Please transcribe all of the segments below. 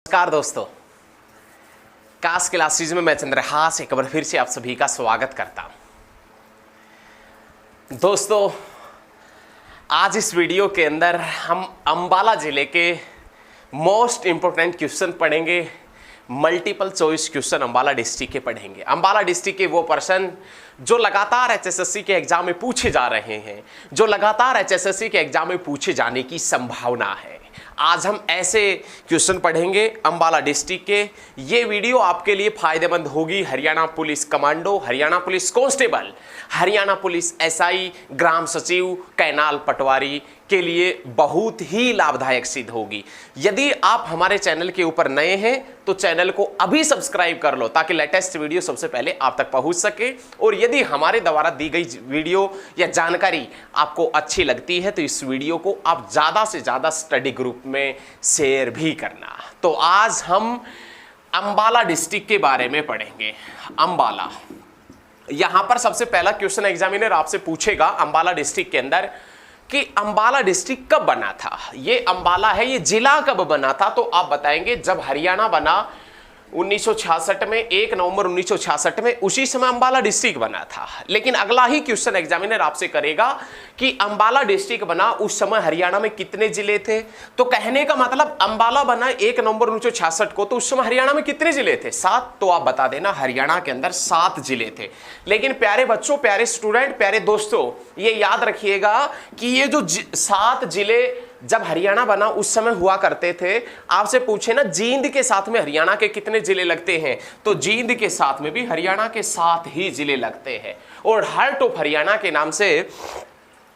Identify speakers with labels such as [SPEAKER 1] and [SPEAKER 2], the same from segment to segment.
[SPEAKER 1] नमस्कार दोस्तों, कास क्लासेज में मैं चंद्रहास एक बार फिर से आप सभी का स्वागत करता हूं। दोस्तों, आज इस वीडियो के अंदर हम अंबाला जिले के मोस्ट इंपोर्टेंट क्वेश्चन पढ़ेंगे। Multiple choice question Ambala district के पढ़ेंगे। अंबाला डिस्ट्रिक्ट के वो पर्सन जो लगातार एचएसएससी के एग्जाम में पूछे जा रहे हैं, जो लगातार एचएसएससी के एग्जाम में पूछे जाने की संभावना है। आज हम ऐसे क्वेश्चन पढ़ेंगे अंबाला डिस्ट्रिक्ट के। ये वीडियो आपके लिए फायदेमंद होगी। Haryana police commando, Haryana police constable, Haryana police SI, ग्राम सचिव, कैनाल पटवारी के लिए बहुत ही लाभदायक सिद्ध होगी। यदि आप हमारे चैनल के ऊपर नए हैं तो चैनल को अभी सब्सक्राइब कर लो ताकि लेटेस्ट वीडियो सबसे पहले आप तक पहुंच सके। और यदि हमारे द्वारा दी गई वीडियो या जानकारी आपको अच्छी लगती है तो इस वीडियो को आप ज़्यादा से ज़्यादा स्टडी ग्रुप में शेयर भी करना। तो आज हम अंबाला डिस्ट्रिक्ट के बारे में पढ़ेंगे। अंबाला, यहां पर सबसे पहला क्वेश्चन एग्जामिनर आपसे पूछेगा अंबाला डिस्ट्रिक्ट के अंदर कि अंबाला डिस्ट्रिक्ट कब बना था। ये अंबाला है, ये जिला कब बना था। तो आप बताएंगे जब हरियाणा बना 1966 में, 1 नवंबर 1966 में, उसी समय अंबाला डिस्ट्रिक्ट बना था। लेकिन अगला ही क्वेश्चन एग्जामिनर आपसे करेगा कि अंबाला डिस्ट्रिक्ट बना उस समय हरियाणा में कितने जिले थे। तो कहने का मतलब अंबाला बना 1 नवंबर 1966 को, तो उस समय हरियाणा में कितने जिले थे? 7। तो आप बता देना हरियाणा के अंदर 7 जिले थे। लेकिन प्यारे बच्चों, प्यारे स्टूडेंट, प्यारे दोस्तों, ये याद रखिएगा कि ये जो 7 जिले जब हरियाणा बना उस समय हुआ करते थे। आपसे पूछे ना जींद के साथ में हरियाणा के कितने जिले लगते हैं, तो जींद के साथ में भी हरियाणा के 7 ही जिले लगते हैं। और हार्ट ऑफ हरियाणा के नाम से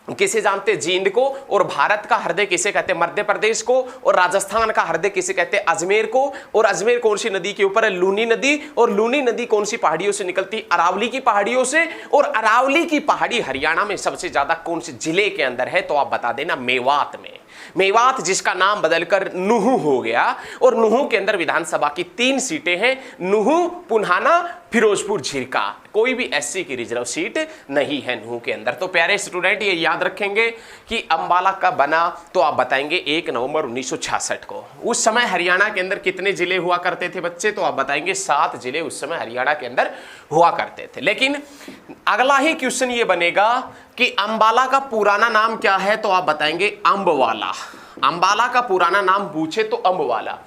[SPEAKER 1] किसे जानते हैं? जींद को। और भारत का हृदय किसे कहते हैं? मध्य प्रदेश को। और राजस्थान का हृदय किसे कहते हैं? अजमेर को। और अजमेर कौन सी नदी के ऊपर है? लूनी नदी। और लूनी नदी कौन सी पहाड़ियों से निकलती? अरावली की पहाड़ियों से। और अरावली की पहाड़ी हरियाणा में सबसे ज्यादा कौन से जिले के अंदर है? तो आप बता देना मेवात में। मेवात, जिसका नाम बदलकर नुहू हो गया। और नुहू के अंदर विधानसभा की 3 सीटें हैं, नुहू, पुन्हाना, फिरोजपुर, झिरका। कोई भी एससी की रिजर्व सीट नहीं है नुहू के अंदर। तो प्यारे स्टूडेंट, ये याद रखेंगे कि अंबाला कब बना। तो आप बताएंगे 1 नवंबर 1966 को। उस समय हरियाणा के अंदर कितने जिले हुआ करते थे बच्चे? तो आप बताएंगे 7 जिले उस समय हरियाणा के अंदर हुआ करते थे। लेकिन अगला ही क्वेश्चन ये बनेगा कि अंबाला का पुराना नाम क्या है? तो आप बताएंगे अंबवाला। अंबाला का पुराना नाम पूछे तो अंबवाला।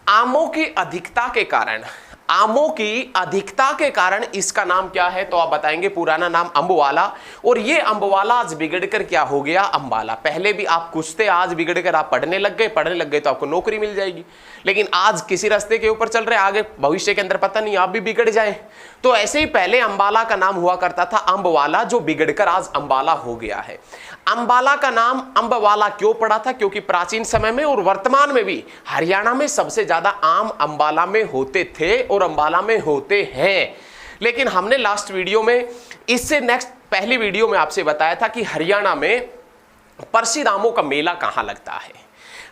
[SPEAKER 1] आमों की अधिकता के कारण, आमों की अधिकता के कारण इसका नाम क्या है? तो आप बताएंगे पुराना नाम अंबवाला। और ये अंबवाला आज बिगड़कर क्या हो गया? अंबाला। पहले भी आप कुछ थे, आज बिगड़कर आप पढ़ने लग गए तो आपको नौकरी मिल जाएगी। लेकिन आज किसी रास्ते के ऊपर चल रहे, आगे भविष्य के अंदर पता नहीं आप भी बिगड़ जाए। तो ऐसे ही पहले अंबाला का नाम हुआ करता था अंबवाला, जो बिगड़कर आज अंबाला हो गया है। अंबाला का नाम अंबवाला क्यों पड़ा था? क्योंकि प्राचीन समय में और वर्तमान में भी हरियाणा में सबसे ज्यादा आम अंबाला में होते थे और अंबाला में होते हैं। लेकिन हमने लास्ट वीडियो में, इससे नेक्स्ट पहली वीडियो में आपसे बताया था कि हरियाणा में प्रसिद्ध आमों का मेला कहां लगता है।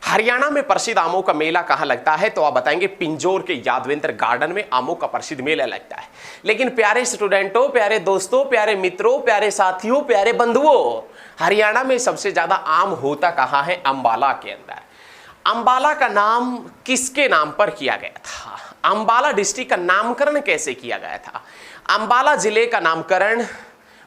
[SPEAKER 1] हरियाणा में प्रसिद्ध आमों का मेला कहां लगता है? तो आप बताएंगे पिंजौर के यादवेंद्र गार्डन में आमों का प्रसिद्ध मेला लगता है। लेकिन प्यारे स्टूडेंटों, प्यारे दोस्तों, प्यारे मित्रों, प्यारे साथियों, प्यारे बंधुओं, हरियाणा में सबसे ज्यादा आम होता कहां है? अंबाला के अंदर। अंबाला का नाम किसके नाम पर किया गया था? अंबाला डिस्ट्रिक्ट का नामकरण कैसे किया गया था? अंबाला जिले का नामकरण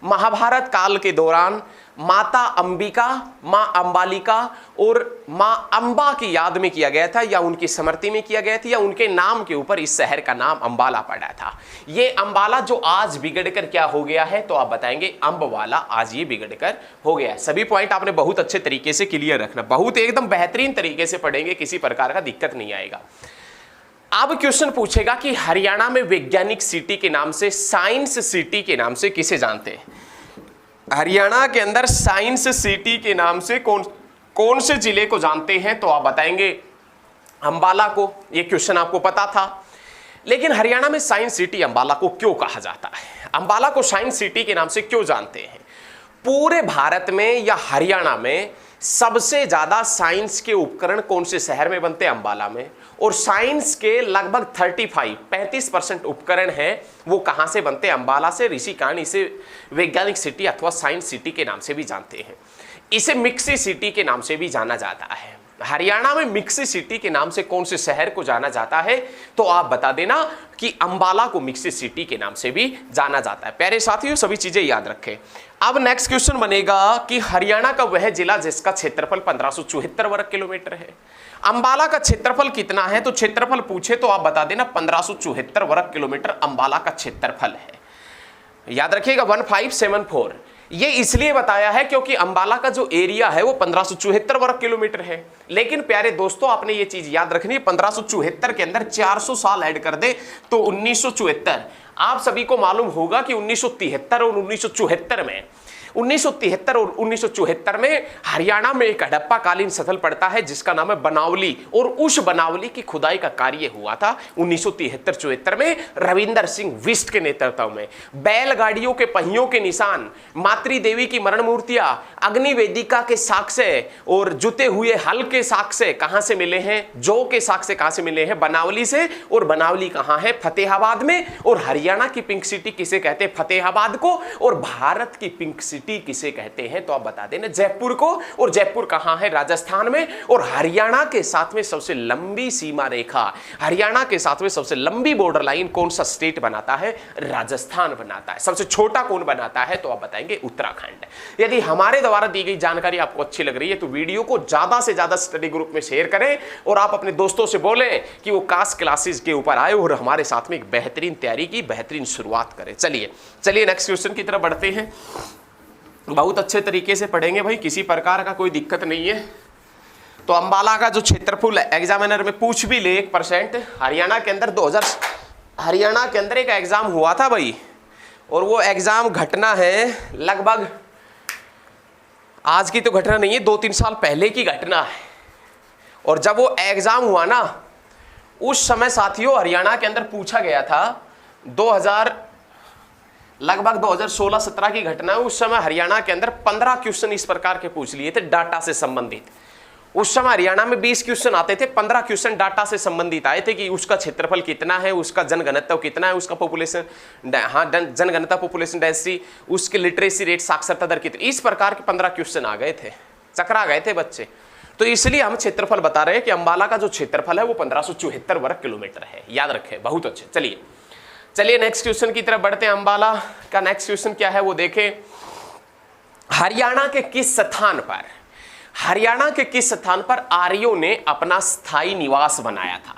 [SPEAKER 1] महाभारत काल के दौरान माता अंबिका, मां अंबालिका और मां अंबा की याद में किया गया था, या उनकी स्मृति में किया गया था, या उनके नाम के ऊपर इस शहर का नाम अंबाला पड़ा था। ये अंबाला जो आज बिगड़कर क्या हो गया है? तो आप बताएंगे अंबवाला आज ये बिगड़कर हो गया है। सभी पॉइंट आपने बहुत अच्छे तरीके से क्लियर रखना, बहुत एकदम बेहतरीन तरीके से पढ़ेंगे, किसी प्रकार का दिक्कत नहीं आएगा। अब क्वेश्चन पूछेगा कि हरियाणा में वैज्ञानिक सिटी के नाम से, साइंस सिटी के नाम से किसे जानते हैं? हरियाणा के अंदर साइंस सिटी के नाम से कौन से जिले को जानते हैं? तो आप बताएंगे अंबाला को। ये क्वेश्चन आपको पता था। लेकिन हरियाणा में साइंस सिटी अंबाला को क्यों कहा जाता है? अंबाला को साइंस सिटी के नाम से क्यों जानते हैं? पूरे भारत में या हरियाणा में सबसे ज्यादा साइंस के उपकरण कौन से शहर में बनते हैं? अंबाला में। और साइंस के लगभग 35% उपकरण हैं वो कहां से बनते हैं? अंबाला से। ऋषि कान इसे वैज्ञानिक सिटी अथवा साइंस सिटी के नाम से भी जानते हैं। इसे मिक्सी सिटी के नाम से भी जाना जाता है। हरियाणा में मिक्सी सिटी के नाम से कौन से शहर को जाना जाता है? तो आप बता देना कि अंबाला को मिक्सी सिटी के नाम से भी जाना जाता है। प्यारे साथियों, सभी चीजें याद रखें। अब नेक्स्ट क्वेश्चन बनेगा कि हरियाणा का वह जिला जिसका क्षेत्रफल 1574 वर्ग किलोमीटर है। अंबाला का क्षेत्रफल कितना है? तो क्षेत्रफल पूछे तो आप बता देना 1574 वर्ग किलोमीटर अंबाला का क्षेत्रफल है। याद रखिएगा 1574। ये इसलिए बताया है क्योंकि अंबाला का जो एरिया है वो 1574 वर्ग किलोमीटर है। लेकिन प्यारे दोस्तों, आपने ये चीज याद रखनी है, 1574 के अंदर 400 साल ऐड कर दे तो 1974। आप सभी को मालूम होगा कि 1973 और 1974 में 1973 और 1974 में हरियाणा में एक हड़प्पा कालीन स्थल पड़ता है जिसका नाम है बनावली, और उस बनावली की खुदाई का कार्य हुआ था 1973-74 में रविंदर सिंह बिष्ट के नेतृत्व में। बैलगाड़ियों के पहियों के निशान, मातृ देवी की मरण मूर्तियां, अग्नि वेदिका के साक्ष्य और जुते हुए हल के साक्ष्य कहां से मिले हैं? जौ के साक्ष्य कहां से मिले हैं? बनावली से। और बनावली कहां है? फतेहाबाद में। और हरियाणा की पिंक सिटी किसे कहते हैं? फतेहाबाद को। और भारत की पिंक सिटी किसे कहते हैं? तो आप बता देना जयपुर को। और जयपुर कहां है? राजस्थान में। और हरियाणा के साथ में सबसे लंबी सीमा रेखा, हरियाणा के साथ में सबसे लंबी बॉर्डर लाइन कौन सा स्टेट बनाता है? राजस्थान बनाता है। सबसे छोटा कौन बनाता है? तो आप बताएंगे उत्तराखंड। यदि हमारे द्वारा दी गई जानकारी आपको अच्छी लग रही है तो वीडियो को ज्यादा से ज्यादा स्टडी ग्रुप में शेयर करें और आप अपने दोस्तों से बोलें कि वो कास्ट क्लासेस के ऊपर आए और हमारे साथ में एक बेहतरीन तैयारी की बेहतरीन शुरुआत करें। चलिए नेक्स्ट क्वेश्चन की तरफ बढ़ते हैं। बहुत अच्छे तरीके से पढ़ेंगे भाई, किसी प्रकार का कोई दिक्कत नहीं है। तो अंबाला का जो क्षेत्रफल एग्जामिनर में पूछ भी ले 1%, हरियाणा के अंदर हरियाणा के अंदर एक एग्जाम हुआ था भाई, और वो एग्जाम घटना है लगभग, आज की तो घटना नहीं है, 2-3 साल पहले की घटना है। और जब वो एग्जाम हुआ ना, उस समय साथियों हरियाणा के अंदर पूछा गया था, लगभग 2016-17 की घटना है। उस समय हरियाणा के अंदर 15 क्वेश्चन इस प्रकार के पूछ लिए थे डाटा से संबंधित। उस समय हरियाणा में 20 क्वेश्चन आते थे, 15 क्वेश्चन डाटा से संबंधित आए थे कि उसका क्षेत्रफल कितना है, उसका जनघनत्व कितना है, उसका पॉपुलेशन, जनघनत्व, पॉपुलेशन डेंसिटी, उसके लिटरेसी रेट, साक्षरता दर कितनी, इस प्रकार के 15 क्वेश्चन आ गए थे, चकरा गए थे बच्चे। तो इसलिए हम क्षेत्रफल बता रहे हैं कि अंबाला का जो क्षेत्रफल है वो 1574 वर्ग किलोमीटर है। याद रखें, बहुत अच्छे। चलिए नेक्स्ट क्वेश्चन की तरफ बढ़ते हैं। अंबाला का नेक्स्ट क्वेश्चन क्या है वो देखें। हरियाणा के किस स्थान पर आर्यों ने अपना स्थायी निवास बनाया था?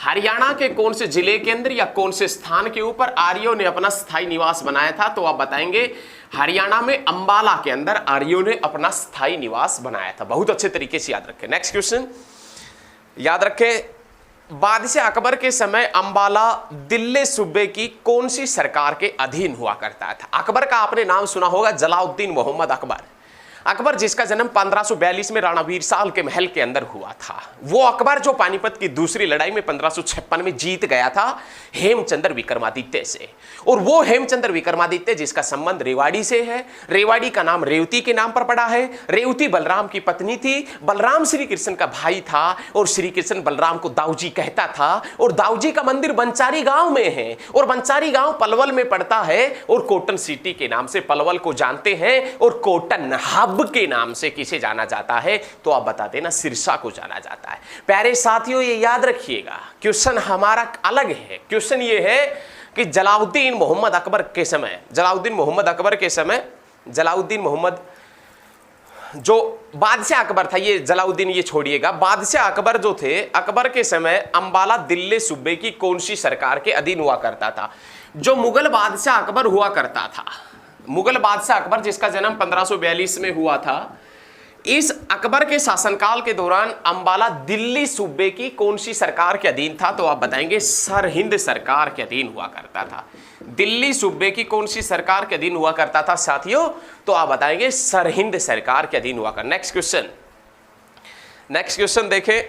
[SPEAKER 1] हरियाणा के कौन से जिले के अंदर या कौन से स्थान के ऊपर आर्यों ने अपना स्थायी निवास बनाया था? तो आप बताएंगे हरियाणा में अंबाला के अंदर आर्यों ने अपना स्थायी निवास बनाया था। बहुत अच्छे तरीके से याद रखें। नेक्स्ट क्वेश्चन याद रखें, बादशाह अकबर के समय अंबाला दिल्ली सूबे की कौन सी सरकार के अधीन हुआ करता था? अकबर का आपने नाम सुना होगा, जलाउद्दीन मोहम्मद अकबर। अकबर जिसका जन्म 1542 में राणा वीरसाल के महल के अंदर हुआ था। वो अकबर जो पानीपत की दूसरी लड़ाई में 1556 में जीत गया था हेमचंद्र विक्रमादित्य से। और वो हेमचंद्र विक्रमादित्य जिसका संबंध रेवाड़ी से है, रेवाड़ी का नाम रेवती के नाम पर पड़ा है। रेवती बलराम की पत्नी थी, बलराम श्री कृष्ण का भाई था और श्री कृष्ण बलराम को दाऊजी कहता था। और दाऊजी का मंदिर बंचारी गांव में है और बंचारी गांव पलवल में पड़ता है और कॉटन सिटी के नाम से पलवल को जानते हैं और कॉटन हब के नाम से किसे जाना जाता है? तो आप बता देना सिरसा को जाना जाता है। प्यारे साथियों ये याद रखिएगा, क्वेश्चन हमारा अलग है। क्वेश्चन ये है कि जलाउद्दीन मोहम्मद अकबर के समय जलाउद्दीन मोहम्मद जो बादशाह अकबर था, ये जलाउद्दीन ये छोड़िएगा, बादशाह अकबर जो थे, अकबर के समय अंबाला दिल्ली सूबे की कौन सी सरकार के अधीन हुआ करता था? जो मुगल बादशाह अकबर हुआ करता था, मुगल बादशाह अकबर जिसका जन्म 1542 में हुआ था, इस अकबर के शासनकाल के दौरान अंबाला दिल्ली सूबे की कौन सी सरकार के अधीन था? तो आप बताएंगे सरहिंद सरकार के अधीन हुआ करता था। दिल्ली सूबे की कौन सी सरकार के अधीन हुआ करता था साथियों? तो आप बताएंगे सरहिंद सरकार के अधीन हुआ कर। नेक्स्ट क्वेश्चन देखें,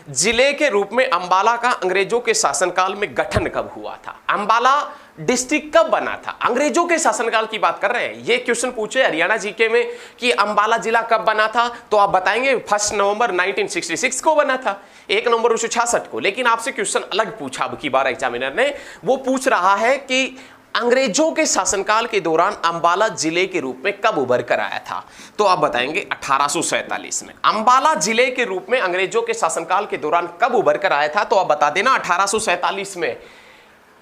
[SPEAKER 1] जिले के रूप में अंबाला का अंग्रेजों के शासनकाल में गठन कब हुआ था? अंबाला डिस्ट्रिक्ट कब बना था? अंग्रेजों के शासनकाल की बात कर रहे हैं। ये क्वेश्चन पूछे हरियाणा जीके में कि अंबाला जिला कब बना था, तो आप बताएंगे 1 नवंबर 1966 को बना था, 1 नवंबर 1966 को। लेकिन आपसे क्वेश्चन अलग पूछा अब की बार एग्जामिनर ने, वो पूछ रहा है कि अंग्रेजों के शासनकाल के दौरान अंबाला जिले के रूप में कब उभर कर आया था? तो आप बताएंगे 1847 में। अंबाला जिले के रूप में अंग्रेजों के शासनकाल के दौरान कब उभर कर आया था? तो आप बता देना 1847 में।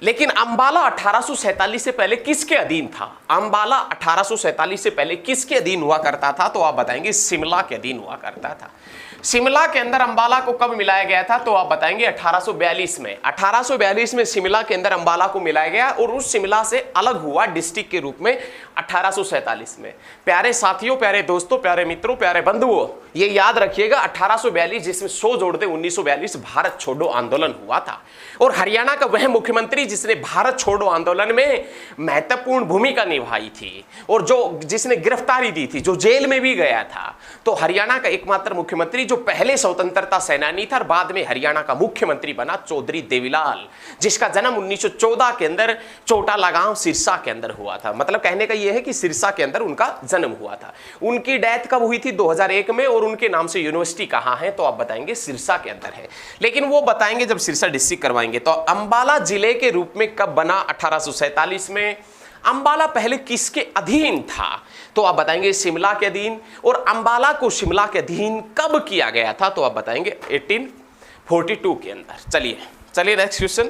[SPEAKER 1] लेकिन अंबाला 1847 से पहले किसके अधीन था? अंबाला 1847 से पहले किसके अधीन हुआ करता था? तो आप बताएंगे शिमला के अधीन हुआ करता था। शिमला के अंदर अंबाला को कब मिलाया गया था? तो आप बताएंगे 1842 में। 1842 में शिमला के अंदर अंबाला को मिलाया गया और उस शिमला से अलग हुआ डिस्ट्रिक्ट के रूप में 1847 में। प्यारे साथियों, प्यारे दोस्तों, प्यारे मित्रों, प्यारे बंधुओं, ये याद रखिएगा 1842 जिसमें 100 जोड़ दे 1942 भारत छोड़ो आंदोलन हुआ था और हरियाणा का वह मुख्यमंत्री जिसने भारत छोड़ो आंदोलन में महत्वपूर्ण भूमिका निभाई थी और जिसने गिरफ्तारी दी थी, जो जेल में भी गया था। तो हरियाणा का एकमात्र मुख्यमंत्री जो पहले स्वतंत्रता सेनानी था और बाद में हरियाणा का मुख्यमंत्री बना, चौधरी देवीलाल, जिसका जन्म 1914 के अंदर चोटा लगांव सिरसा के अंदर हुआ था। मतलब कहने का यह है कि सिरसा के अंदर उनका जन्म हुआ था। उनकी डेथ कब हुई थी? 2001 में। और उनके नाम से यूनिवर्सिटी कहां है? तो आप बताएंगे सिरसा के अंदर है। लेकिन वो बताएंगे जब सिरसा डिस्ट्रिक्ट करवाएंगे। तो अंबाला जिले के रूप में कब बना? 1847 में। अंबाला पहले किसके अधीन था? तो आप बताएंगे शिमला के अधीन। और अंबाला को शिमला के अधीन कब किया गया था? तो आप बताएंगे 1842 के अंदर। चलिए नेक्स्ट क्वेश्चन।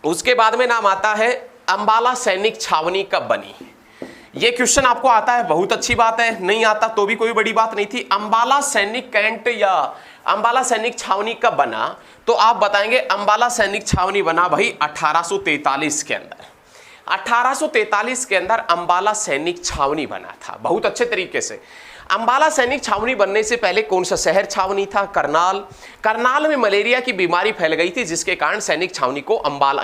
[SPEAKER 1] उसके बाद में नाम आता है अंबाला सैनिक छावनी कब बनी? ये क्वेश्चन आपको आता है, बहुत अच्छी बात है। नहीं आता तो भी कोई बड़ी बात नहीं थी। अंबाला सैनिक कैंट या अंबाला सैनिक छावनी कब बना? तो आप बताएंगे अंबाला सैनिक छावनी बना भाई 1843 के अंदर। 1843 के अंदर अंबाला सैनिक छावनी बना था। बहुत अच्छे तरीके से अंबाला सैनिक छावनी बनने से पहले कौन सा शहर छावनी था? करनाल। करनाल में मलेरिया की बीमारी फैल गई थी जिसके कारण सैनिक छावनी को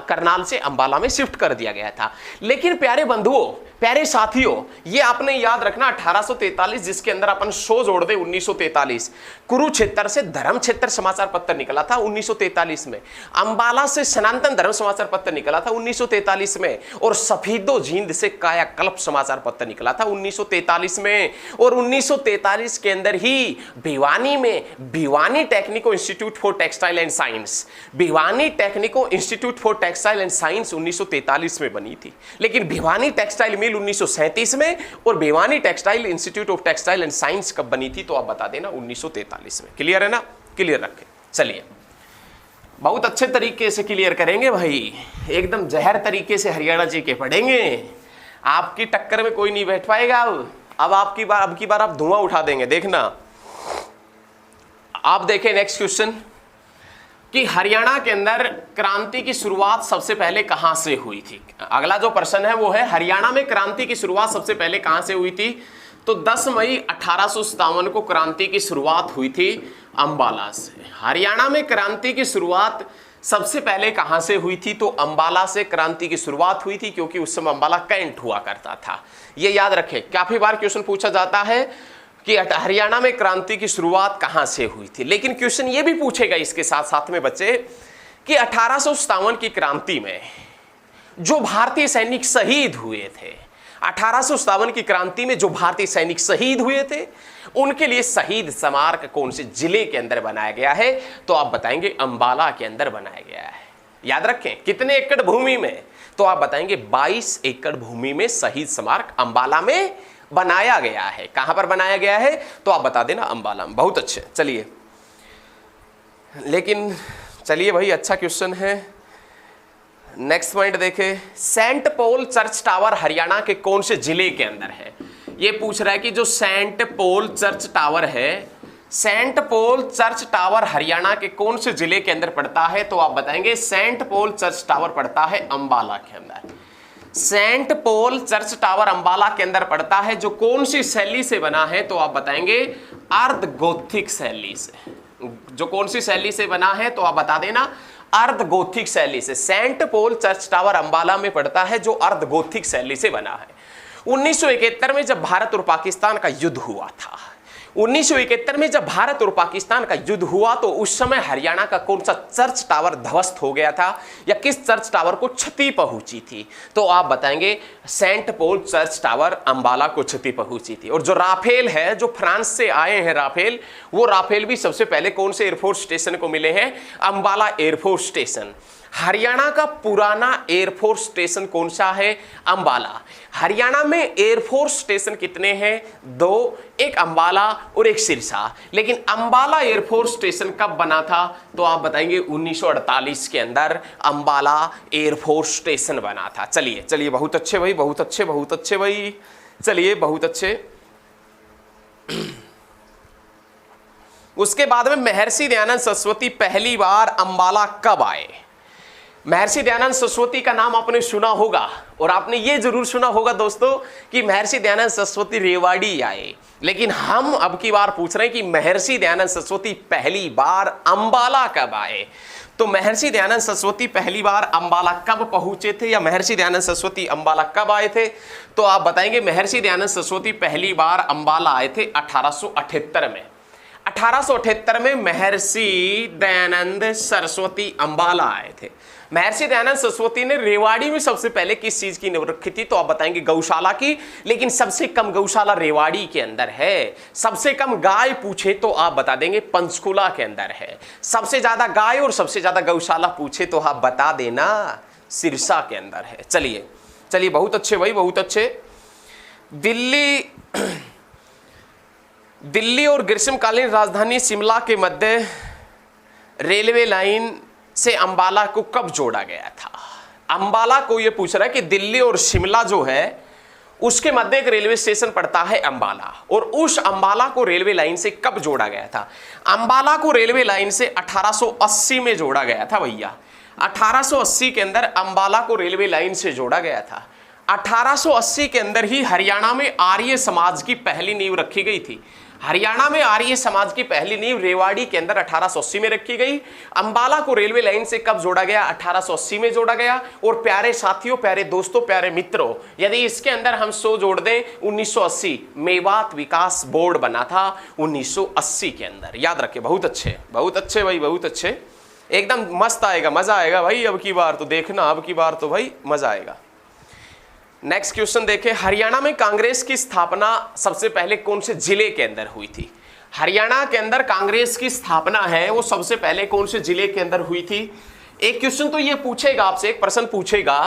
[SPEAKER 1] करनाल से अंबाला में शिफ्ट कर दिया गया था। लेकिन प्यारे बंधुओं, प्यारे साथियों, ये आपने याद रखना 1843 जिसके अंदर अपन 100 जोड़ दे 1943। कुरुक्षेत्र से धर्म क्षेत्र समाचार पत्र निकला था 1943 में। अंबाला से सनातन धर्म समाचार पत्र निकला था 1943 में। और सफीदो जींद से कायाकल्प समाचार पत्र निकला था 1943 में। और 1943 के अंदर ही भिवानी में Bhiwani Technico Institute for Textile and Science, Bhiwani Technico Institute for Textile and Science 1943 में बनी थी। लेकिन भिवानी टेक्सटाइल मिल 1937 में और Bhiwani textile institute of textile and science कब बनी थी? तो आप बता देना 1943 में। क्लियर है ना? क्लियर रखें। चलिए बहुत अच्छे तरीके से क्लियर करेंगे भाई, एकदम जहर तरीके से हरियाणा जी के पढ़ेंगे। आपकी टक्कर में कोई नहीं बैठ पाएगा। अब अब की बार आप धुआं उठा देंगे, देखना। आप देखें नेक्स्ट क्वेश्चन कि हरियाणा के अंदर क्रांति की शुरुआत सबसे पहले कहां से हुई थी? अगला जो प्रश्न है वो है हरियाणा में क्रांति की शुरुआत सबसे पहले कहां से हुई थी? तो 10 मई 1857 को क्रांति की शुरुआत हुई थी अंबाला से। हरियाणा में क्रांति की शुरुआत सबसे पहले कहां से हुई थी? तो अंबाला से क्रांति की शुरुआत हुई थी, क्योंकि उस समय अंबाला कैंट हुआ करता था। ये याद रखें, काफी बार क्वेश्चन पूछा जाता है कि हरियाणा में क्रांति की शुरुआत कहां से हुई थी। लेकिन क्वेश्चन ये भी पूछेगा इसके साथ साथ में बच्चे कि 1857 की क्रांति में जो भारतीय सैनिक शहीद हुए थे, 1857 की क्रांति में जो भारतीय सैनिक शहीद हुए थे, उनके लिए शहीद स्मारक कौन से जिले के अंदर बनाया गया है? तो आप बताएंगे अंबाला के अंदर बनाया गया है। याद रखें कितने एकड़ भूमि में? तो आप बताएंगे 22 एकड़ भूमि में शहीद स्मारक अंबाला में बनाया गया है। कहां पर बनाया गया है? तो आप बता देना अंबाला में। बहुत अच्छे। चलिए लेकिन चलिए भाई, अच्छा क्वेश्चन है। नेक्स्ट पॉइंट देखें, Saint Paul Church Tower Haryana के कौन से जिले के अंदर है? ये पूछ रहा है कि जो सेंट पॉल चर्च टावर है, Saint Paul Church Tower Haryana के कौन से जिले के अंदर पड़ता है? तो आप बताएंगे सेंट पॉल चर्च टावर पड़ता है अंबाला के अंदर। Saint Paul Church Tower Ambala के अंदर पड़ता है। जो कौन सी शैली से बना है? तो आप बताएंगे अर्ध गोथिक शैली से। जो कौन सी शैली से बना है? तो आप बता देना अर्ध गोथिक शैली से। Saint Paul Church Tower Ambala में पड़ता है जो अर्ध गोथिक शैली से बना है। 1971 में जब भारत और पाकिस्तान का युद्ध हुआ था, 1971 में जब भारत और पाकिस्तान का युद्ध हुआ तो उस समय हरियाणा का कौन सा चर्च टावर ध्वस्त हो गया था या किस चर्च टावर को क्षति पहुंची थी? तो आप बताएंगे Saint Paul Church Tower Ambala को क्षति पहुंची थी। और जो राफेल है, जो फ्रांस से आए हैं राफेल, वो राफेल भी सबसे पहले कौन से एयरफोर्स स्टेशन को मिले हैं? Ambala air force station. हरियाणा का पुराना एयरफोर्स स्टेशन कौन सा है? अंबाला। हरियाणा में एयरफोर्स स्टेशन कितने हैं? 2, एक अंबाला और एक सिरसा। लेकिन अंबाला एयरफोर्स स्टेशन कब बना था? तो आप बताएंगे 1948 के अंदर अंबाला एयरफोर्स स्टेशन बना था। चलिए चलिए, बहुत अच्छे भाई, बहुत अच्छे, बहुत अच्छे भाई, चलिए बहुत अच्छे। उसके बाद में महर्षि दयानंद सरस्वती पहली बार अंबाला कब आए? महर्षि दयानंद सरस्वती का नाम आपने सुना होगा, और आपने ये जरूर सुना होगा दोस्तों कि महर्षि दयानंद सरस्वती रेवाड़ी आए। लेकिन हम अब की बार पूछ रहे हैं कि महर्षि दयानंद सरस्वती पहली बार अंबाला कब आए? तो महर्षि दयानंद सरस्वती पहली बार अंबाला कब पहुंचे थे, या महर्षि दयानंद सरस्वती अंबाला कब आए थे? तो आप बताएंगे महर्षि दयानंद सरस्वती पहली बार अंबाला आए थे 1878 में। 1878 में महर्षि दयानंद सरस्वती अंबाला आए थे। महर्षि दयानंद सरस्वती ने रेवाड़ी में सबसे पहले किस चीज की नींव रखी थी? तो आप बताएंगे गौशाला की। लेकिन सबसे कम गौशाला रेवाड़ी के अंदर है। सबसे कम गाय पूछे तो आप बता देंगे पंचकुला के अंदर है। सबसे ज्यादा गाय और सबसे ज्यादा गौशाला पूछे तो आप बता देना सिरसा के अंदर है। चलिए चलिए, बहुत अच्छे भाई, बहुत अच्छे। दिल्ली और ग्रीष्मकालीन राजधानी शिमला के मध्य रेलवे लाइन से अंबाला को कब जोड़ा गया था? अंबाला को यह पूछ रहा है कि दिल्ली और शिमला जो है उसके मध्य एक रेलवे स्टेशन पड़ता है अंबाला, और उस अंबाला को रेलवे लाइन से कब जोड़ा गया था? अंबाला को रेलवे लाइन से 1880 में जोड़ा गया था भैया। 1880 के अंदर अंबाला को रेलवे लाइन से जोड़ा गया था। 1880 के अंदर ही हरियाणा में आर्य समाज की पहली नींव रखी गई थी। हरियाणा में आर्य समाज की पहली नींव रेवाड़ी के अंदर 1880 में रखी गई। अंबाला को रेलवे लाइन से कब जोड़ा गया? 1880 में जोड़ा गया। और प्यारे साथियों, प्यारे दोस्तों, प्यारे मित्रों, यदि इसके अंदर हम 100 जोड़ दें, 1980 मेवात विकास बोर्ड बना था 1980 के अंदर। याद रखें, बहुत अच्छे, बहुत अच्छे भाई, बहुत अच्छे, एकदम मस्त आएगा, मजा आएगा भाई। अब की बार तो देखना, अब की बार तो भाई मजा आएगा। नेक्स्ट क्वेश्चन देखें, हरियाणा में कांग्रेस की स्थापना सबसे पहले कौन से जिले के अंदर हुई थी? हरियाणा के अंदर कांग्रेस की स्थापना है वो सबसे पहले कौन से जिले के अंदर हुई थी? एक क्वेश्चन तो ये पूछेगा आपसे, एक प्रश्न पूछेगा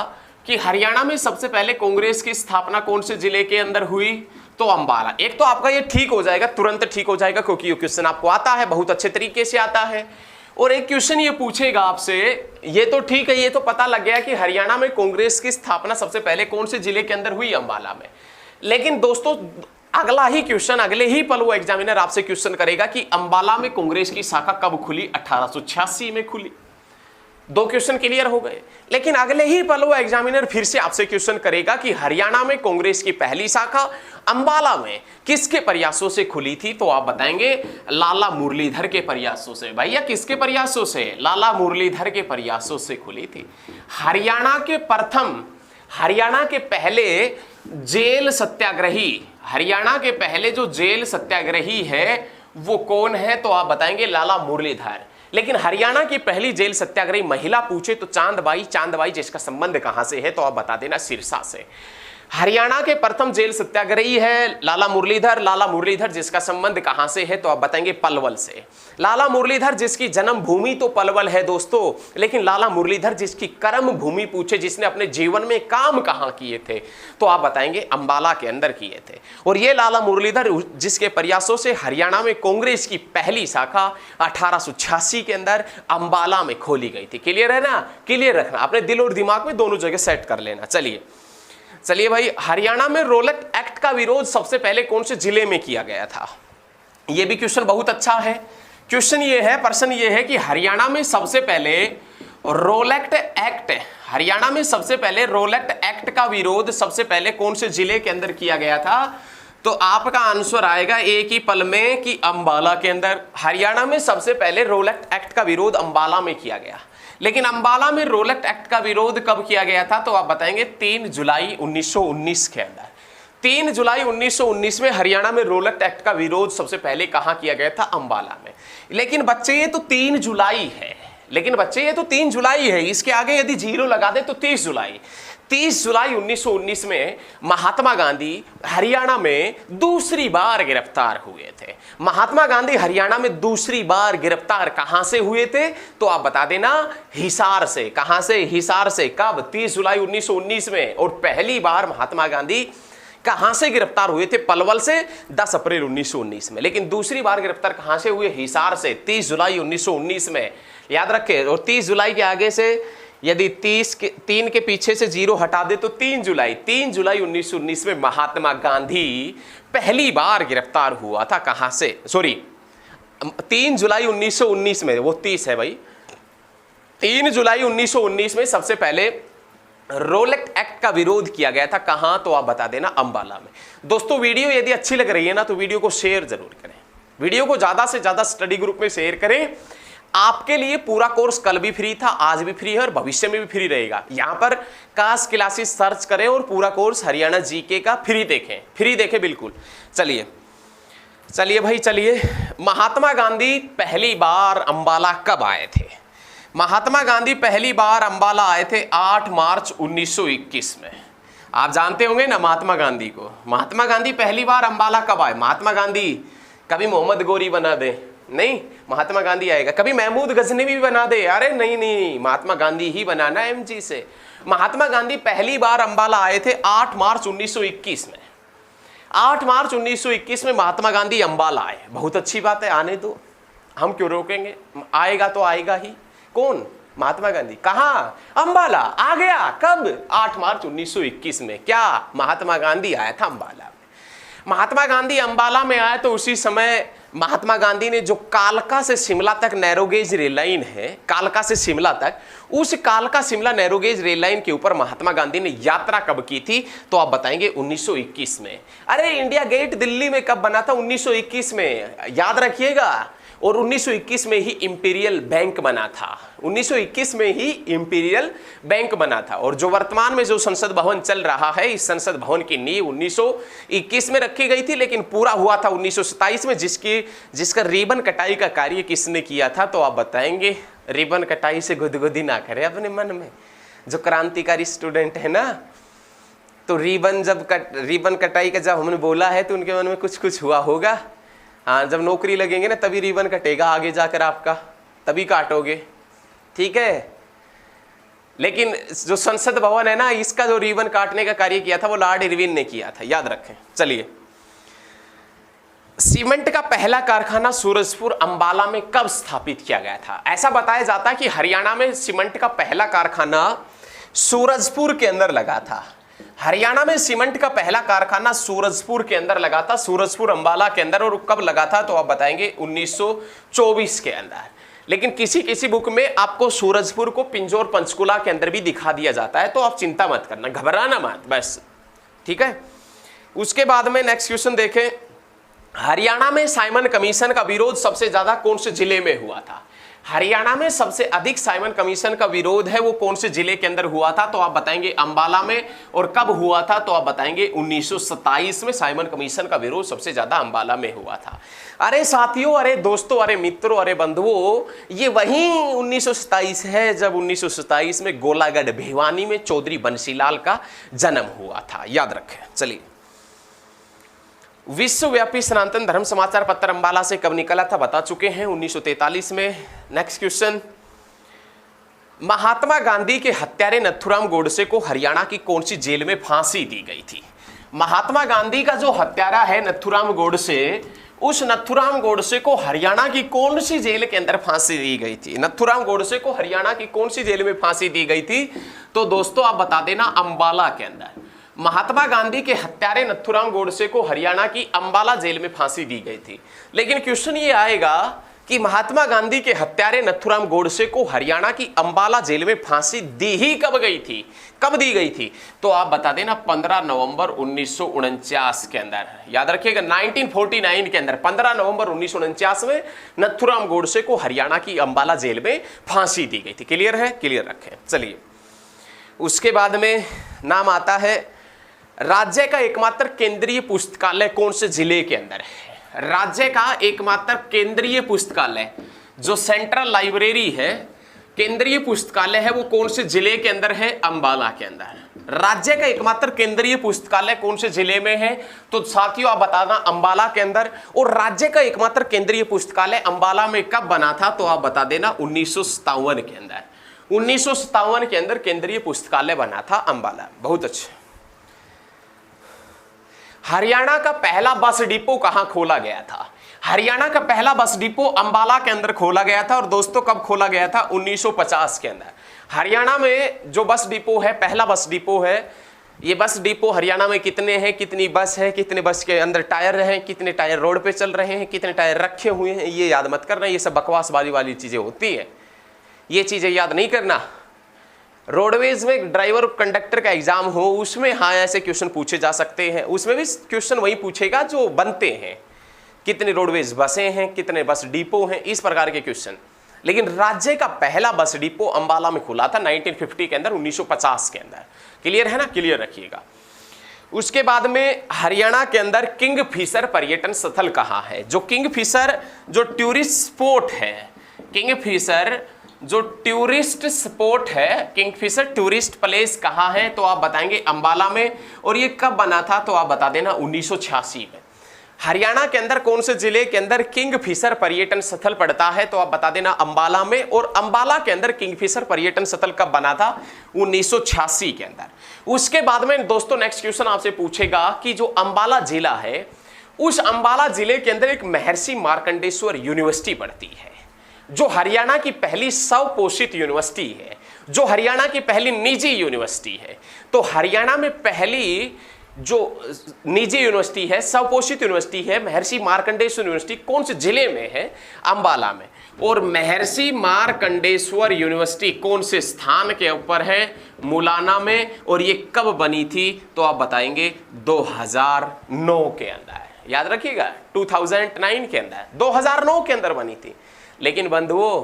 [SPEAKER 1] कि हरियाणा में सबसे पहले कांग्रेस की स्थापना कौन से जिले के अंदर हुई? तो अंबाला। एक तो आपका ये ठीक हो जाएगा, तुरंत ठीक हो जाएगा, क्योंकि ये क्वेश्चन आपको आता है, बहुत अच्छे तरीके से आता है। और एक क्वेश्चन ये पूछेगा आपसे, ये तो ठीक है, ये तो पता लग गया कि हरियाणा में कांग्रेस की स्थापना सबसे पहले कौन से जिले के अंदर हुई? अंबाला में। लेकिन दोस्तों अगला ही क्वेश्चन, अगले ही पल वो एग्जामिनर आपसे क्वेश्चन करेगा कि अंबाला में कांग्रेस की शाखा कब खुली? 1886 में खुली। 2 क्वेश्चन क्लियर हो गए। लेकिन अगले ही पल वो एग्जामिनर फिर से आपसे क्वेश्चन करेगा कि हरियाणा में कांग्रेस की पहली शाखा अंबाला में किसके प्रयासों से खुली थी? तो आप बताएंगे लाला मुरलीधर के प्रयासों से। भैया किसके प्रयासों से? लाला मुरलीधर के प्रयासों से खुली थी। हरियाणा के पहले जेल सत्याग्रही, हरियाणा के पहले जो जेल सत्याग्रही है वो कौन है? तो आप बताएंगे लाला मुरलीधर। लेकिन हरियाणा की पहली जेल सत्याग्रही महिला पूछे तो चांदबाई, जिसका संबंध कहां से है? तो आप बता देना सिरसा से। हरियाणा के प्रथम जेल सत्याग्रही है लाला मुरलीधर जिसका संबंध कहां से है? तो आप बताएंगे पलवल से। लाला मुरलीधर जिसकी जन्म भूमि तो पलवल है दोस्तों, लेकिन लाला मुरलीधर जिसकी कर्म भूमि पूछे, जिसने अपने जीवन में काम कहां किए थे? तो आप बताएंगे अंबाला के अंदर किए थे। और ये लाला मुरलीधर जिसके प्रयासों से हरियाणा में कांग्रेस की पहली शाखा 1886 के अंदर अंबाला में खोली गई थी। क्लियर है ना? क्लियर रखना, अपने दिल और दिमाग में दोनों जगह सेट कर लेना। चलिए भाई, हरियाणा में रोलक एक्ट का विरोध सबसे पहले कौन से जिले में किया गया था? यह भी क्वेश्चन बहुत अच्छा है। क्वेश्चन ये है, प्रश्न ये है कि हरियाणा में सबसे पहले रोलैक्ट एक्ट का विरोध सबसे पहले कौन से जिले के अंदर किया गया था? तो आपका आंसर आएगा एक ही पल में कि अंबाला के अंदर। हरियाणा में सबसे पहले रोलैक्ट एक्ट का विरोध अंबाला में किया गया। लेकिन अंबाला में रोलैक्ट एक्ट का विरोध कब किया गया था? तो आप बताएंगे 3 जुलाई 1919 के अंदर। 3 जुलाई 1919 में हरियाणा में रोलैक्ट एक्ट का विरोध सबसे पहले कहां किया गया था? अंबाला में। लेकिन बच्चे ये तो 3 जुलाई है, लेकिन बच्चे ये तो 3 जुलाई है, इसके आगे यदि 0 लगा दे तो 30 जुलाई। 30 जुलाई 1919 में महात्मा गांधी हरियाणा में दूसरी बार गिरफ्तार हुए थे। महात्मा गांधी हरियाणा में दूसरी बार गिरफ्तार कहां से हुए थे? तो आप बता देना, हिसार से। कहां से? हिसार से। कब? 30 जुलाई 1919 में। और पहली बार महात्मा गांधी कहां से गिरफ्तार हुए थे? पलवल से 10 अप्रैल 1919 में। लेकिन दूसरी बार गिरफ्तार कहां से हुए? हिसार से, 30 जुलाई 1919 में। याद रखे। और 30 जुलाई के आगे से यदि 3 के पीछे से 0 हटा दे तो 3 जुलाई। 3 जुलाई 1919 में महात्मा गांधी पहली बार गिरफ्तार हुआ था। कहां से? सॉरी, 3 जुलाई 1919 में, वो 30 है भाई। 3 जुलाई 1919 में सबसे पहले रोलेट एक्ट का विरोध किया गया था। कहां? तो आप बता देना, अंबाला में। दोस्तों वीडियो यदि अच्छी लग रही है ना तो वीडियो को शेयर जरूर करें। वीडियो को ज्यादा से ज्यादा स्टडी ग्रुप में शेयर करें। आपके लिए पूरा कोर्स कल भी फ्री था, आज भी फ्री है और भविष्य में भी फ्री रहेगा। यहां पर काश क्लासेस सर्च करें और पूरा कोर्स हरियाणा जीके का फ्री देखें। फ्री देखें बिल्कुल। चलिए भाई चलिए। महात्मा गांधी पहली बार अंबाला कब आए थे? महात्मा गांधी पहली बार अंबाला आए थे 8 मार्च 1921 में। आप जानते होंगे ना महात्मा गांधी को। महात्मा गांधी पहली बार अंबाला कब आए? महात्मा गांधी कभी मोहम्मद गोरी बना दे, नहीं, महात्मा गांधी आएगा। कभी महमूद गजनवी भी बना दे, अरे नहीं, महात्मा गांधी ही बनाना एमजी से। महात्मा गांधी पहली बार अंबाला आए थे 8 मार्च 1921 में। 8 मार्च 1921 में महात्मा गांधी अंबाला आए। बहुत अच्छी बात है, आने दो, हम क्यों रोकेंगे? आएगा तो आएगा ही। कौन? महात्मा गांधी। कहां? अंबाला आ गया। कब? 8 मार्च 1921 में। क्या? महात्मा गांधी आया था अंबाला में। महात्मा गांधी अंबाला में आए तो उसी समय महात्मा गांधी ने जो कालका से शिमला तक नैरोगेज रेल लाइन है, कालका से शिमला तक, उस कालका शिमला नैरोगेज रेल लाइन के ऊपर महात्मा गांधी ने यात्रा कब की थी? तो आप बताएंगे 1921 में। अरे इंडिया गेट दिल्ली में कब बना था? 1921 में, याद रखिएगा। और 1921 में ही इंपीरियल बैंक बना था। 1921 में ही इंपीरियल बैंक बना था। और जो वर्तमान में जो संसद भवन चल रहा है, इस संसद भवन की नींव 1921 में रखी गई थी, लेकिन पूरा हुआ था 1927 में, जिसका रिबन कटाई का कार्य किसने किया था? तो आप बताएंगे। रिबन कटाई से गुदगुदी ना करें अपने मन में। जो क्रांतिकारी स्टूडेंट है ना, तो रिबन कटाई का जब हमने बोला है तो उनके मन में कुछ हुआ होगा। हाँ, जब नौकरी लगेंगे ना तभी रिबन कटेगा आगे जाकर आपका, तभी काटोगे, ठीक है। लेकिन जो संसद भवन है ना, इसका जो रिबन काटने का कार्य किया था वो लॉर्ड इरविन ने किया था, याद रखें। चलिए, सीमेंट का पहला कारखाना सूरजपुर अंबाला में कब स्थापित किया गया था? ऐसा बताया जाता है कि हरियाणा में सीमेंट का पहला कारखाना सूरजपुर के अंदर लगा था। हरियाणा में सीमेंट का पहला कारखाना सूरजपुर के अंदर लगा था, सूरजपुर अंबाला के अंदर। और कब लगा था? तो आप बताएंगे 1924 के अंदर। लेकिन किसी बुक में आपको सूरजपुर को पिंजौर पंचकुला के अंदर भी दिखा दिया जाता है, तो आप चिंता मत करना, घबराना मत, बस, ठीक है। उसके बाद में नेक्स्ट क्वेश्चन देखें। हरियाणा में साइमन कमीशन का विरोध सबसे ज्यादा कौन से जिले में हुआ था? हरियाणा में सबसे अधिक साइमन कमीशन का विरोध है वो कौन से जिले के अंदर हुआ था? तो आप बताएंगे अंबाला में। और कब हुआ था? तो आप बताएंगे 1927 में साइमन कमीशन का विरोध सबसे ज्यादा अंबाला में हुआ था। अरे साथियों, अरे दोस्तों, अरे मित्रों, अरे बंधुओं, ये वही 1927 है जब 1927 में गोलागढ़ भिवानी में चौधरी बंसीलाल का जन्म हुआ था, याद रखें। चलिए, विश्वव्यापी सनातन धर्म समाचार पत्र अंबाला से कब निकला था? बता चुके हैं, 1943 में। Next question. महात्मा गांधी के हत्यारे नथुराम गोडसे को हरियाणा की कौन सी जेल में फांसी दी गई थी? महात्मा गांधी का जो हत्यारा है नथुराम गोडसे, उस नथुराम गोडसे को हरियाणा की कौन सी जेल के अंदर फांसी दी गई थी? नथुराम गोडसे को हरियाणा की कौन सी जेल में फांसी दी गई थी? तो दोस्तों आप बता देना, अंबाला के अंदर। महात्मा गांधी के हत्यारे नथुराम गोडसे को हरियाणा की अंबाला जेल में फांसी दी गई थी। लेकिन क्वेश्चन ये आएगा कि महात्मा गांधी के हत्यारे नथुराम गोडसे को हरियाणा की अंबाला जेल में फांसी दी ही कब गई थी? कब दी गई थी? तो आप बता देना 15 नवंबर 1949 के अंदर, याद रखिएगा, 1949 के अंदर 15 नवंबर 1949 में नथुराम गोडसे को हरियाणा की अंबाला जेल में फांसी दी गई थी। क्लियर है? क्लियर रखें। चलिए, उसके बाद में नाम आता है राज्य का एकमात्र केंद्रीय पुस्तकालय कौन से जिले के अंदर है? राज्य का एकमात्र केंद्रीय पुस्तकालय जो सेंट्रल लाइब्रेरी है केंद्रीय पुस्तकालय है वो कौन से जिले के अंदर है? अंबाला के अंदर। राज्य का एकमात्र केंद्रीय पुस्तकालय कौन से जिले में है? तो साथियों आप बताना अंबाला के अंदर। और राज्य का एकमात्र केंद्रीय पुस्तकालय अंबाला में कब बना था? तो आप बता देना 1957 के अंदर। 1957 के अंदर केंद्रीय पुस्तकालय बना था अंबाला। बहुत अच्छे। हरियाणा का पहला बस डिपो कहां खोला गया था? हरियाणा का पहला बस डिपो अंबाला के अंदर खोला गया था। और दोस्तों कब खोला गया था? 1950 के अंदर। हरियाणा में जो बस डिपो है, पहला बस डिपो है, ये बस डिपो हरियाणा में कितने हैं, कितनी बस है, कितने बस के अंदर टायर हैं, कितने टायर रोड पे चल रहे हैं, कितने टायर रखे हुए हैं, ये याद मत करना। ये सब बकवासबाजी वाली चीजें होती है, ये चीजें याद नहीं करना। रोडवेज में ड्राइवर कंडक्टर का एग्जाम हो, उसमें हाँ ऐसे क्वेश्चन पूछे जा सकते हैं। उसमें भी क्वेश्चन वही पूछेगा जो बनते हैं, कितने रोडवेज बसें हैं, कितने बस डिपो हैं, इस प्रकार के क्वेश्चन। लेकिन राज्य का पहला बस डिपो अंबाला में खुला था 1950 के अंदर, 1950 के अंदर। क्लियर है ना? क्लियर रखिएगा। उसके बाद में हरियाणा के अंदर किंगफिशर पर्यटन स्थल कहाँ है? जो किंगफिशर जो टूरिस्ट स्पॉट है, किंगफिशर जो टूरिस्ट स्पॉट है, किंगफिशर टूरिस्ट प्लेस कहाँ है? तो आप बताएंगे अंबाला में। और ये कब बना था? तो आप बता देना 1986 में। हरियाणा के अंदर कौन से जिले के अंदर किंगफिशर पर्यटन स्थल पड़ता है? तो आप बता देना अंबाला में। और अंबाला के अंदर किंगफिशर पर्यटन स्थल कब बना था? 1986 के अंदर। उसके बाद में दोस्तों नेक्स्ट क्वेश्चन आपसे पूछेगा कि जो अंबाला जिला है, उस अंबाला जिले के अंदर एक महर्षि मार्कंडेश्वर यूनिवर्सिटी पड़ती है, जो हरियाणा की पहली स्वपोषित यूनिवर्सिटी है, जो हरियाणा की पहली निजी यूनिवर्सिटी है। तो हरियाणा में पहली जो निजी यूनिवर्सिटी है, स्वपोषित यूनिवर्सिटी है, महर्षि मार्कंडेश्वर यूनिवर्सिटी, कौन से जिले में है? अंबाला में। और महर्षि मार्कंडेश्वर यूनिवर्सिटी कौन से स्थान के ऊपर है? मुलाना में। और ये कब बनी थी? तो आप बताएंगे 2009 के अंदर। याद रखिएगा 2009 के अंदर, 2009 के अंदर बनी थी। लेकिन बंधुओं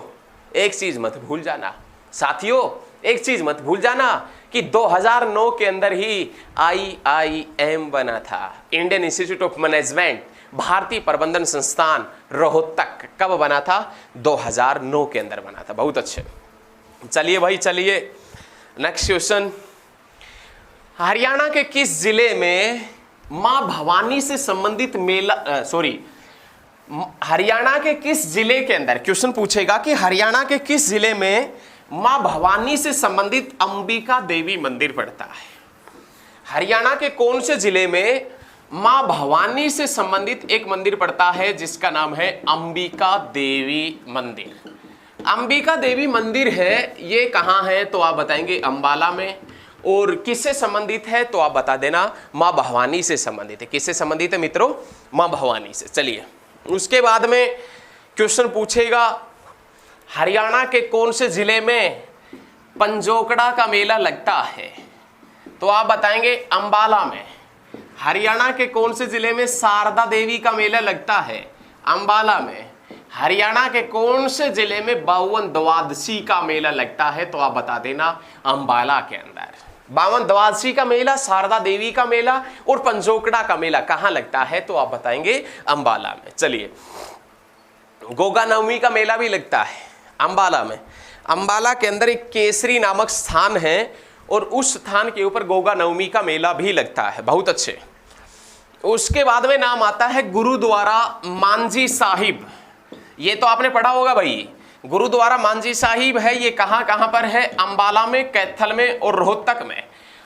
[SPEAKER 1] एक चीज मत भूल जाना, साथियों एक चीज मत भूल जाना कि 2009 के अंदर ही IIM बना था, इंडियन इंस्टीट्यूट ऑफ मैनेजमेंट, भारतीय प्रबंधन संस्थान रोहतक। कब बना था? 2009 के अंदर बना था। बहुत अच्छे। चलिए भाई चलिए नेक्स्ट क्वेश्चन। हरियाणा के किस जिले में मां भवानी से संबंधित मेला हरियाणा के किस जिले के अंदर क्वेश्चन पूछेगा कि हरियाणा के किस जिले में मां भवानी से संबंधित अंबिका देवी मंदिर पड़ता है? हरियाणा के कौन से जिले में मां भवानी से संबंधित एक मंदिर पड़ता है जिसका नाम है अंबिका देवी मंदिर? अंबिका देवी मंदिर है, ये कहां है? तो आप बताएंगे अंबाला में। और किससे संबंधित है? तो आप बता देना मां भवानी से संबंधित है। किससे संबंधित है मित्रों? मां भवानी से। चलिए उसके बाद में क्वेश्चन पूछेगा हरियाणा के कौन से जिले में पंजोकड़ा का मेला लगता है? तो आप बताएंगे अंबाला में। हरियाणा के कौन से जिले में शारदा देवी का मेला लगता है? अंबाला में। हरियाणा के कौन से जिले में बावन द्वादशी का मेला लगता है? तो आप बता देना अंबाला के अंदर। बावन द्वादशी का मेला, शारदा देवी का मेला और पंजोकड़ा का मेला कहां लगता है? तो आप बताएंगे अंबाला में। चलिए गोगा नवमी का मेला भी लगता है अंबाला में। अंबाला के अंदर एक केसरी नामक स्थान है और उस स्थान के ऊपर गोगा नवमी का मेला भी लगता है। बहुत अच्छे। उसके बाद में नाम आता है गुरुद्वारा मांझी साहिब। ये तो आपने पढ़ा होगा भाई, गुरुद्वारा मांझी साहिब है। ये कहां कहां पर है? अंबाला में, कैथल में और रोहतक में।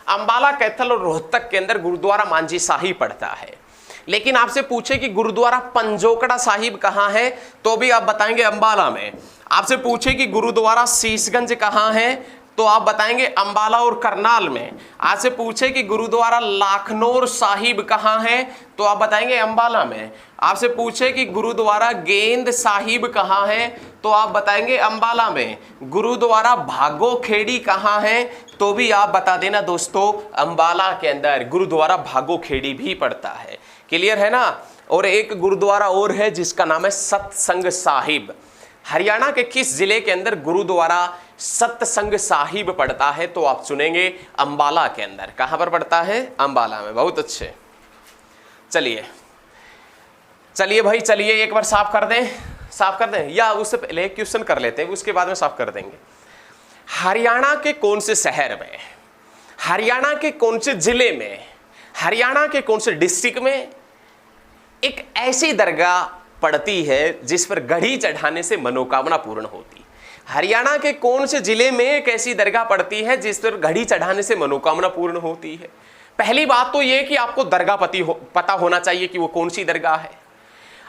[SPEAKER 1] अंबाला, कैथल और रोहतक के अंदर गुरुद्वारा मांझी साहिब पड़ता है। लेकिन आपसे पूछे कि गुरुद्वारा पंजोकड़ा साहिब कहां है? तो भी आप बताएंगे अंबाला में। आपसे पूछे कि गुरुद्वारा शीशगंज कहां है? तो आप बताएंगे अंबाला और करनाल में। आपसे पूछे कि गुरुद्वारा लाखनौर साहिब कहां है? तो आप बताएंगे अंबाला में। आपसे पूछे कि गुरुद्वारा गेंद साहिब कहां है? तो आप बताएंगे अंबाला में। गुरुद्वारा भागो खेड़ी कहां है? तो भी आप बता देना दोस्तों अंबाला के अंदर गुरुद्वारा भागो खेड़ी भी पड़ता है। क्लियर है ना? और एक गुरुद्वारा और है जिसका नाम है सतसंग साहिब। हरियाणा के किस जिले के अंदर गुरुद्वारा सतसंग साहिब पड़ता है? तो आप चुनेंगे अंबाला के अंदर। कहां पर पड़ता है? अंबाला में। बहुत अच्छे। चलिए चलिए भाई चलिए एक बार साफ कर दें, साफ कर दें, या उससे पहले एक क्वेश्चन कर लेते हैं, उसके बाद में साफ कर देंगे। हरियाणा के कौन से शहर में, हरियाणा के कौन से जिले में, हरियाणा के कौन से डिस्ट्रिक्ट में एक ऐसी दरगाह पड़ती है जिस पर घड़ी चढ़ाने से मनोकामना पूर्ण होती? हरियाणा के कौन से जिले में एक ऐसी दरगाह पड़ती है जिस पर घड़ी चढ़ाने से मनोकामना पूर्ण होती है? पहली बात तो यह कि आपको दरगाह पता होना चाहिए कि वो कौन सी दरगाह है।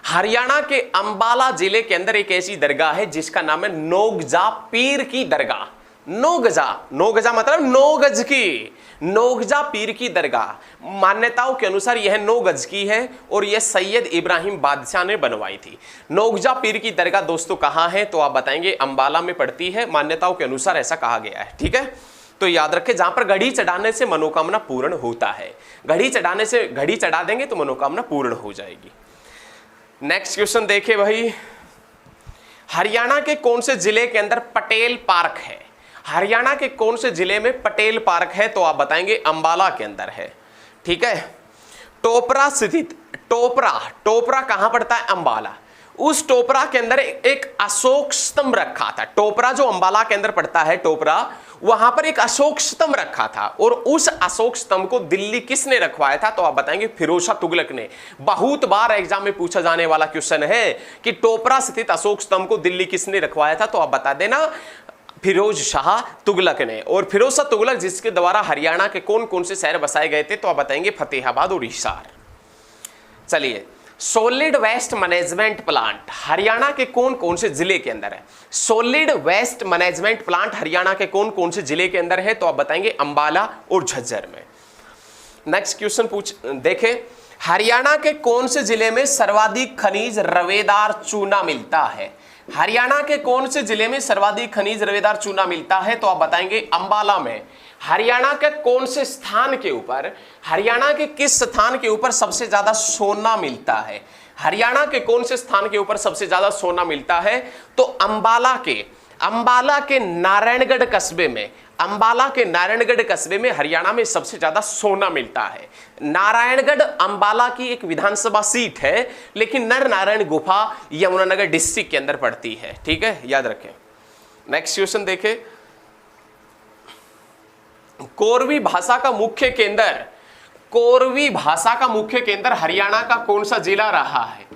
[SPEAKER 1] हरियाणा के अंबाला जिले के अंदर एक ऐसी दरगाह है जिसका नाम है नोगजा पीर की दरगाह। नोगजा, नोगजा मतलब 9 गज की, नोगजा पीर की दरगाह मान्यताओं के अनुसार यह 9 गज की है और यह सैयद इब्राहिम बादशाह ने बनवाई थी। नोगजा पीर की दरगाह दोस्तों कहां है तो आप बताएंगे अंबाला में पड़ती है, मान्यताओं के अनुसार ऐसा कहा गया है। ठीक है, तो याद रखें जहां पर घड़ी चढ़ाने से मनोकामना पूर्ण होता है, घड़ी चढ़ाने से, घड़ी चढ़ा देंगे तो मनोकामना पूर्ण हो जाएगी। नेक्स्ट क्वेश्चन देखे भाई, हरियाणा के कौन से जिले के अंदर पटेल पार्क है? हरियाणा के कौन से जिले में पटेल पार्क है तो आप बताएंगे अंबाला के अंदर है। ठीक है, टोपरा स्थित, टोपरा कहां पड़ता है? अंबाला। उस टोपरा के अंदर एक अशोक स्तंभ रखा था। टोपरा जो अंबाला के अंदर पड़ता है, टोपरा, वहां पर एक अशोक स्तंभ रखा था और उस अशोक स्तंभ को दिल्ली किसने रखवाया था तो आप बताएंगे फिरोज शाह तुगलक ने। बहुत बार एग्जाम में पूछा जाने वाला क्वेश्चन है कि टोपरा स्थित अशोक स्तंभ को दिल्ली किसने रखवाया था तो आप बता देना फिरोज शाह तुगलक ने। और फिरोज शाह तुगलक जिसके द्वारा हरियाणा के कौन कौन से शहर बसाए गए थे तो आप बताएंगे फतेहाबाद और हिसार। चलिए, solid waste management plant Haryana के कौन कौन से जिले के अंदर है? Solid waste management plant Haryana के कौन कौन से जिले के अंदर है तो आप बताएंगे अंबाला और झज्जर में। नेक्स्ट क्वेश्चन देखें, हरियाणा के कौन से जिले में सर्वाधिक खनिज रवेदार चूना मिलता है? हरियाणा के कौन से जिले में सर्वाधिक खनिज रवेदार चूना मिलता है तो आप बताएंगे अंबाला में। हरियाणा के कौन से स्थान के ऊपर, हरियाणा के किस स्थान के ऊपर सबसे ज्यादा सोना मिलता है? हरियाणा के कौन से स्थान के ऊपर सबसे ज्यादा सोना मिलता है तो अंबाला के नारायणगढ़ कस्बे में, अंबाला के नारायणगढ़ कस्बे में हरियाणा में सबसे ज्यादा सोना मिलता है। नारायणगढ़ अंबाला की एक विधानसभा सीट है लेकिन नर नारायण गुफा यमुनानगर डिस्ट्रिक्ट के अंदर पड़ती है। ठीक है, याद रखें। नेक्स्ट क्वेश्चन देखें, कोरवी भाषा का मुख्य केंद्र, कोरवी भाषा का मुख्य केंद्र हरियाणा का कौन सा जिला रहा है?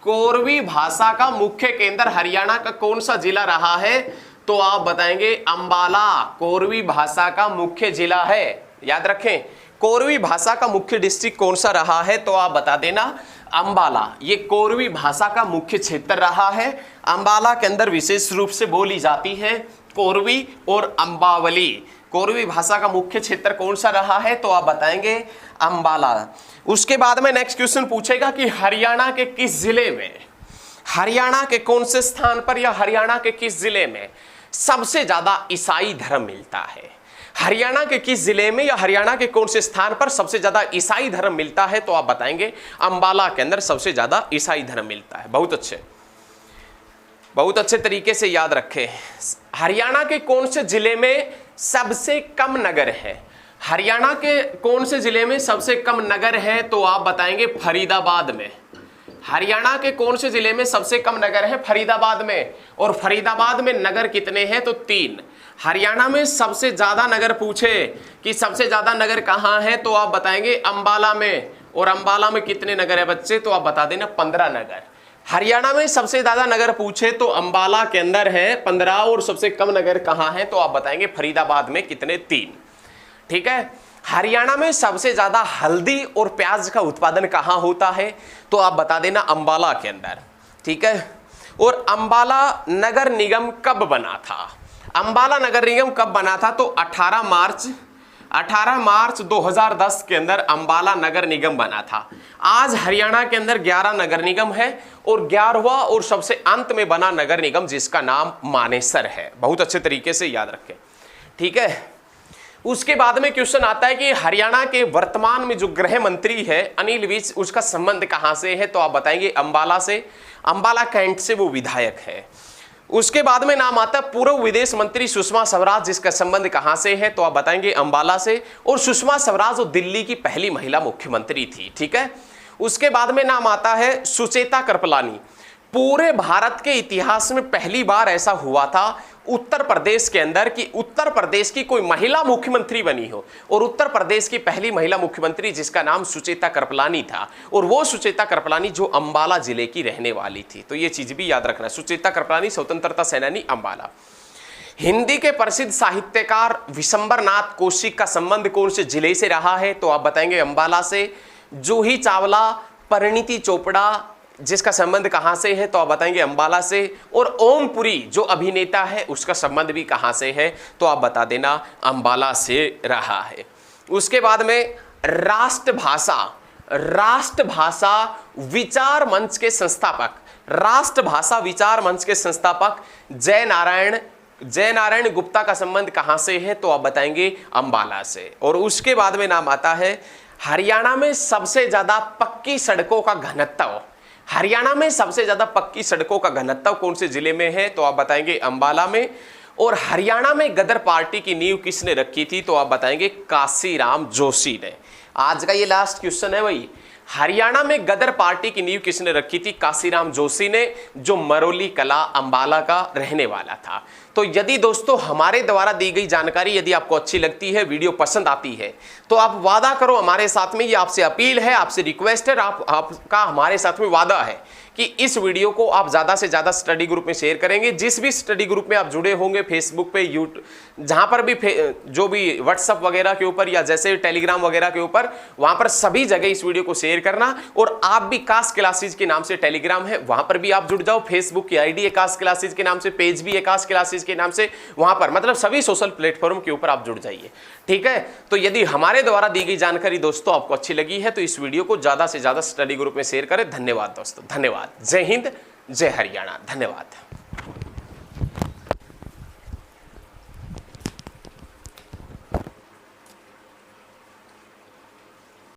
[SPEAKER 1] कोरवी भाषा का मुख्य केंद्र हरियाणा का कौन सा जिला रहा है तो आप बताएंगे अंबाला। कोरवी भाषा का मुख्य जिला है, याद रखें। कोरवी भाषा का मुख्य डिस्ट्रिक्ट कौन सा रहा है तो आप बता देना अंबाला। ये कोरवी भाषा का मुख्य क्षेत्र रहा है। अंबाला के अंदर विशेष रूप से बोली जाती है कोरवी और अंबावली। कोरवी भाषा का मुख्य क्षेत्र कौन सा रहा है तो आप बताएंगे अंबाला। उसके बाद में नेक्स्ट क्वेश्चन पूछेगा कि हरियाणा के किस जिले में, हरियाणा के कौन से स्थान पर या हरियाणा के किस जिले में सबसे ज्यादा ईसाई धर्म मिलता है? हरियाणा के किस जिले में या हरियाणा के कौन से स्थान पर सबसे ज्यादा ईसाई धर्म मिलता है तो आप बताएंगे अंबाला के अंदर सबसे ज्यादा ईसाई धर्म मिलता है। बहुत अच्छे तरीके से याद रखें। हरियाणा के कौन से जिले में सबसे कम नगर है? हरियाणा के कौन से जिले में सबसे कम नगर है तो आप बताएंगे फरीदाबाद में। हरियाणा के कौन से जिले में सबसे कम नगर है? फरीदाबाद में। और फरीदाबाद में नगर कितने हैं तो 3। हरियाणा में सबसे ज्यादा नगर पूछे कि सबसे ज्यादा नगर कहां है तो आप बताएंगे अंबाला में। और अंबाला में कितने नगर है बच्चे तो आप बता देना 15 नगर। हरियाणा में सबसे ज्यादा नगर पूछे तो अंबाला के अंदर है 15 और सबसे कम नगर कहां है तो आप बताएंगे फरीदाबाद में कितने 3। ठीक है, हरियाणा में सबसे ज्यादा हल्दी और प्याज का उत्पादन कहां होता है तो आप बता देना अंबाला के अंदर। ठीक है, और अंबाला नगर निगम कब बना था? अंबाला नगर निगम कब बना था तो 18 मार्च 2010 के अंदर अंबाला नगर निगम बना था। आज हरियाणा के अंदर 11 नगर निगम है और 11वां और सबसे अंत में बना नगर निगम जिसका नाम मानेसर है। बहुत अच्छे तरीके से याद रखें। ठीक है, उसके बाद में क्वेश्चन आता है कि हरियाणा के वर्तमान में जो गृह मंत्री है अनिल विज, उसका संबंध कहां से है तो आप बताएंगे अंबाला से। अंबाला कैंट से वो विधायक है। उसके बाद में नाम आता है पूर्व विदेश मंत्री सुषमा स्वराज, जिसका संबंध कहां से है तो आप बताएंगे अंबाला से। और सुषमा स्वराज दिल्ली की पहली महिला मुख्यमंत्री थी। ठीक है, उसके बाद में नाम आता है सुचेता कृपलानी। पूरे भारत के इतिहास में पहली बार ऐसा हुआ था उत्तर प्रदेश के अंदर कि उत्तर प्रदेश की कोई महिला मुख्यमंत्री बनी हो, और उत्तर प्रदेश की पहली महिला मुख्यमंत्री जिसका नाम सुचेता कृपलानी था, और वो सुचेता कृपलानी जो अंबाला जिले की रहने वाली थी। तो ये चीज भी याद रखना, सुचेता कृपलानी स्वतंत्रता सेनानी अंबाला। हिंदी के प्रसिद्ध साहित्यकार विशंबरनाथ कौशिक का संबंध कौन से जिले से रहा है? तो आप बताएंगे अंबाला से। जूही चावला, परिणीति चोपड़ा जिसका संबंध कहां से है? तो आप बताएंगे अंबाला से। और ओमपुरी जो अभिनेता है उसका संबंध भी कहां से है? तो आप बता देना अंबाला से रहा है। उसके बाद में राष्ट्रभाषा विचार मंच के संस्थापक, राष्ट्रभाषा विचार मंच के संस्थापक जय नारायण गुप्ता का संबंध कहां से है? तो आप बताएंगे अंबाला से। और उसके बाद में नाम आता है हरियाणा में सबसे ज्यादा पक्की सड़कों का घनत्व, हरियाणा में सबसे ज्यादा पक्की सड़कों का घनत्व कौन से जिले में है? तो आप बताएंगे अंबाला में। और हरियाणा में गदर पार्टी की नींव किसने रखी थी? तो आप बताएंगे काशीराम जोशी ने। आज का ये लास्ट क्वेश्चन है भाई, हरियाणा में गदर पार्टी की नींव किसने रखी थी? काशीराम जोशी ने, जो मरोली कला अंबाला का रहने वाला था। तो यदि दोस्तों हमारे द्वारा दी गई जानकारी यदि आपको अच्छी लगती है, वीडियो पसंद आती है, तो आप वादा करो हमारे साथ में, ये आपसे अपील है, आपसे रिक्वेस्ट है, आपका हमारे साथ में वादा है कि इस वीडियो को आप ज़्यादा से ज़्यादा स्टडी ग्रुप में शेयर करेंगे। जिस भी स्टडी ग्रुप में आप जुड़े होंगे, फेसबुक पे, यूट्यूब, जहाँ पर भी जो भी व्हाट्सअप वगैरह के ऊपर या जैसे टेलीग्राम वगैरह के ऊपर, वहाँ पर सभी जगह इस वीडियो को शेयर करना। और आप भी कास्ट क्लासेज के नाम से टेलीग्राम है, वहाँ पर भी आप जुड़ जाओ। फेसबुक की आईडी है कास्ट क्लासेज के नाम से, पेज भी है कास्ट क्लासेज के नाम से, वहाँ पर मतलब सभी सोशल प्लेटफॉर्म के ऊपर आप जुड़ जाइए, ठीक है। तो यदि हमारे द्वारा दी गई जानकारी दोस्तों आपको अच्छी लगी है तो इस वीडियो को ज़्यादा से ज़्यादा स्टडी ग्रुप में शेयर करें। धन्यवाद दोस्तों, धन्यवाद। जय हिंद, जय हरियाणा, धन्यवाद।